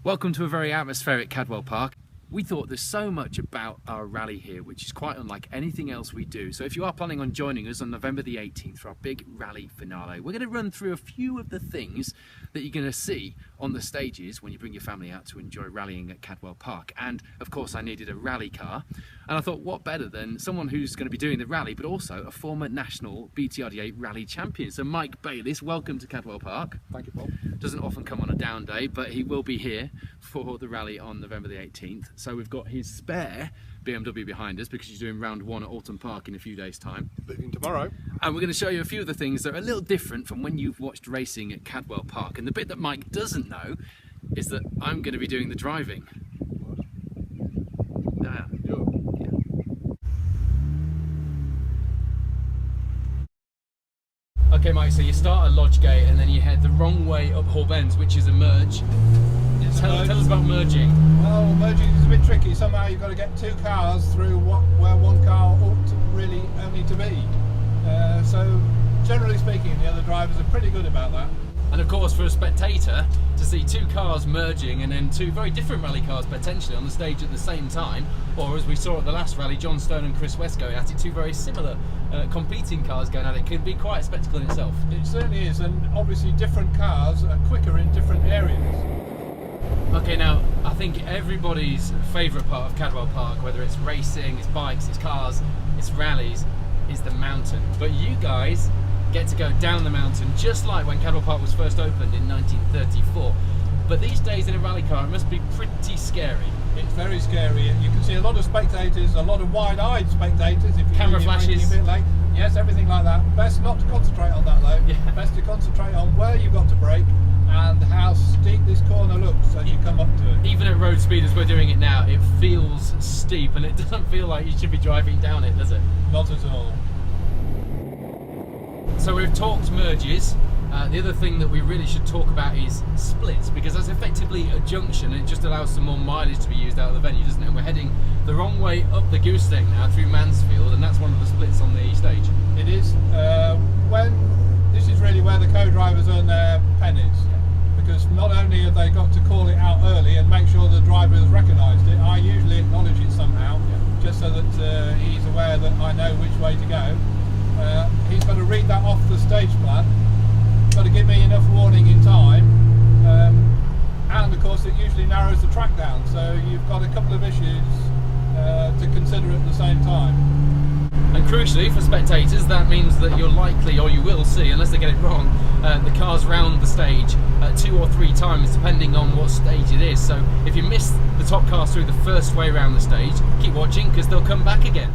Welcome to a very atmospheric Cadwell Park. We thought there's so much about our rally here which is quite unlike anything else we do. So if you are planning on joining us on November the 18th for our big rally finale, we're going to run through a few of the things that you're going to see on the stages when you bring your family out to enjoy rallying at Cadwell Park. And of course I needed a rally car, and I thought what better than someone who's going to be doing the rally but also a former national BTRD8 rally champion. So Mike Baylis, welcome to Cadwell Park. Thank you, Paul. Doesn't often come on a down day, but he will be here for the rally on November the 18th. So we've got his spare BMW behind us because he's doing round one at Alton Park in a few days' time. Leaving tomorrow. And we're going to show you a few of the things that are a little different from when you've watched racing at Cadwell Park. And the bit that Mike doesn't know is that I'm going to be doing the driving. What? Ah. Okay, Mike, so you start at Lodge Gate and then you head the wrong way up Hall Bends, which is a merge. Tell us about merging. Well, merging is a bit tricky. Somehow you've got to get two cars through where one car ought to really only to be. So, generally speaking, the other drivers are pretty good about that. And of course, for a spectator, to see two cars merging and then two very different rally cars potentially on the stage at the same time, or as we saw at the last rally, John Stone and Chris West going at it, two very similar competing cars going at it, can be quite a spectacle in itself. It certainly is, and obviously different cars are quicker in different areas. Okay, now I think everybody's favourite part of Cadwell Park, whether it's racing, it's bikes, it's cars, it's rallies, is the mountain. But you guys get to go down the mountain just like when Cadwell Park was first opened in 1934. But these days in a rally car it must be pretty scary. It's very scary. You can see a lot of spectators, a lot of wide-eyed spectators. If Camera flashes. A bit late. Yes, everything like that. Best not to concentrate on that though. Yeah. Best to concentrate on where you've got to brake and how steep this corner looks as you come up to it. Even at road speed as we're doing it now, it feels steep and it doesn't feel like you should be driving down it, does it? Not at all. So we've talked merges. The other thing that we really should talk about is splits, because that's effectively a junction and it just allows some more mileage to be used out of the venue, doesn't it? And we're heading the wrong way up the Gooseneck now through Mansfield, and that's one of the splits on the stage. It is. This is really where the co-drivers earn their pennies, because not only have they got to call it out early and make sure the driver has recognised it, I usually acknowledge it somehow, just so that he's aware that I know which way to go. He's got to read that off the stage plan. Got to give me enough warning in time, and of course it usually narrows the track down, so you've got a couple of issues to consider at the same time. And crucially for spectators, that means that you're likely, or you will see, unless they get it wrong, the cars round the stage 2 or 3 times depending on what stage it is. So if you miss the top cars through the first way around the stage, keep watching because they'll come back again.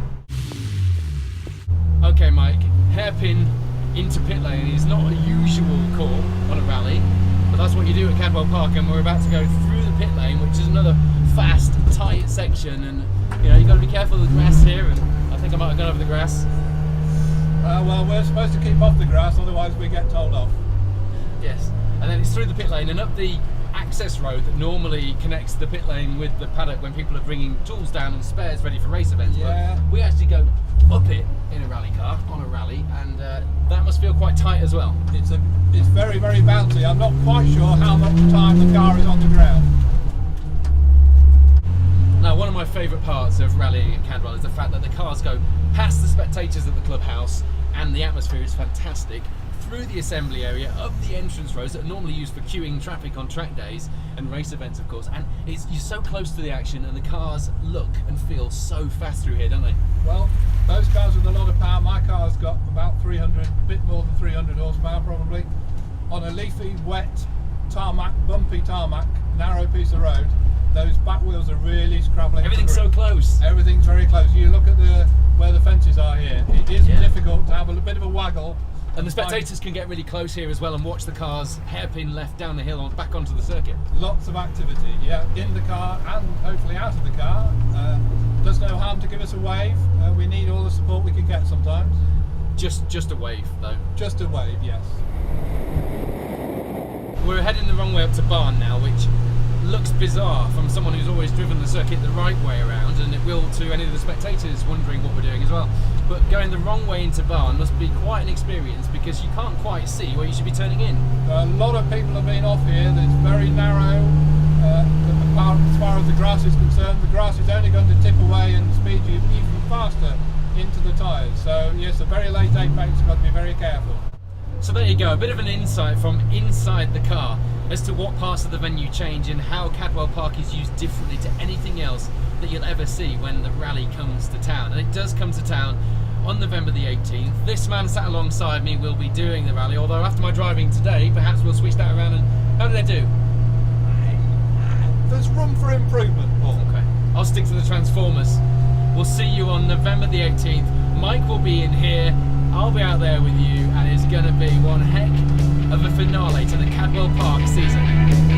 Okay, Mike, hairpin into pit lane is not a usual call on a rally, but that's what you do at Cadwell Park, and we're about to go through the pit lane, which is another fast, tight section, and you know, you've got to be careful of the grass here, and I think I might have gone over the grass. Well, we're supposed to keep off the grass, otherwise we get told off. Yes, and then it's through the pit lane and up the access road that normally connects the pit lane with the paddock when people are bringing tools down and spares ready for race events. Yeah. But we actually go up it in a rally car, on a rally, and that must feel quite tight as well. It's very, very bouncy. I'm not quite sure how much time the car is on the ground. Now, one of my favourite parts of rallying at Cadwell is the fact that the cars go past the spectators at the clubhouse, and the atmosphere is fantastic, through the assembly area, up the entrance roads that are normally used for queuing traffic on track days and race events, of course, and you're so close to the action, and the cars look and feel so fast through here, don't they? Well, those cars with a lot of power, my car's got about 300, a bit more than 300 horsepower probably, on a leafy, wet, tarmac, bumpy tarmac, narrow piece of road. Those back wheels are really scrabbling. Everything's so close. Everything's very close. You look at where the fences are here. It is difficult to have a bit of a waggle. And the spectators can get really close here as well and watch the cars hairpin left down the hill and back onto the circuit. Lots of activity, yeah, in the car and hopefully out of the car. Does no harm to give us a wave. We need all the support we can get sometimes. Just a wave though. Just a wave, yes. We're heading the wrong way up to Barn now, which looks bizarre from someone who's always driven the circuit the right way around, and it will to any of the spectators wondering what we're doing as well. But going the wrong way into Barn must be quite an experience because you can't quite see where you should be turning in. A lot of people have been off here. There's very narrow grass is concerned, the grass is only going to tip away and speed you even faster into the tyres. So yes, a very late apex, you've got to be very careful. So there you go, a bit of an insight from inside the car as to what parts of the venue change and how Cadwell Park is used differently to anything else that you'll ever see when the rally comes to town. And it does come to town on November the 18th. This man sat alongside me will be doing the rally, although after my driving today, perhaps we'll switch that around. And how did they do? There's room for improvement, Paul. Okay, I'll stick to the Transformers. We'll see you on November the 18th. Mike will be in here, I'll be out there with you, and it's going to be one heck of a finale to the Cadwell Park season.